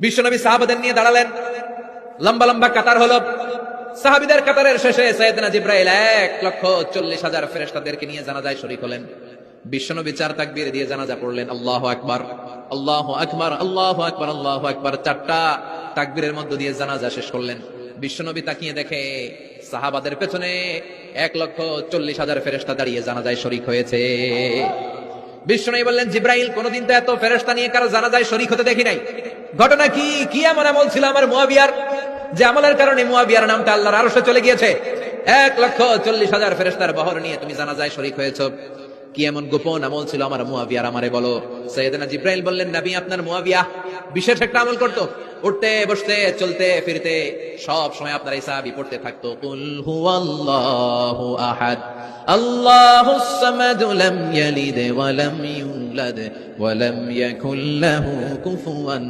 বিশ্বনবী সাহাবাদের নিয়ে দাঁড়ালেন, লম্বা লম্বা কাতার হলো। সাহাবীদের কাতারের শেষে সাইয়েদনা জিবরাইল 1,40,000 ফেরেশতাদেরকে নিয়ে জানাজায় শরীক হলেন। বিশ্বনবী 4 তাকবীর দিয়ে জানাজা পড়লেন, আল্লাহু আকবার, আল্লাহু আকবার, আল্লাহু আকবার, আল্লাহু আকবার। 4টা তাকবীরের মধ্য দিয়ে জানাজা শেষ করলেন। বিশ্বনবী তাকিয়ে দেখে সাহাবাদের পেছনে 1,40,000 ফেরেশতা দাঁড়িয়ে জানাজায় শরীক হয়েছে। বিশ্বনবী বললেন, জিবরাইল, কোনদিন তো এত ফেরেশতা নিয়ে কারো জানাজায় শরীক হতে দেখি নাই। ঘটনা কি? কি এমন আমল ছিল আমার মুয়াবিয়ার যে আমলের কারণে মুয়াবিয়ার নামটা আল্লাহর আরশে চলে গিয়েছে? 1,40,000 ফেরেশতার বহর নিয়ে তুমি জানাজায় শরীক হয়েছো। কি এমন গোপন আমল ছিল আমার মুয়াবিয়ার, আমারে বলো। সাইয়েদনা জিবরাইল বললেন, নবী, আপনার মুয়াবিয়া বিশেষ একটা আমল করতো। উঠতে বসতে চলতে ফিরতে সব সময় আপনার এই সাহাবী পড়তে থাকতো, কুল হুয়াল্লাহু আহাদ, আল্লাহুস সামাদ, লাম ইয়ালিদ ওয়া লাম ইউলাদ ওয়া লাম ইয়াকুল লাহু কুফুয়ান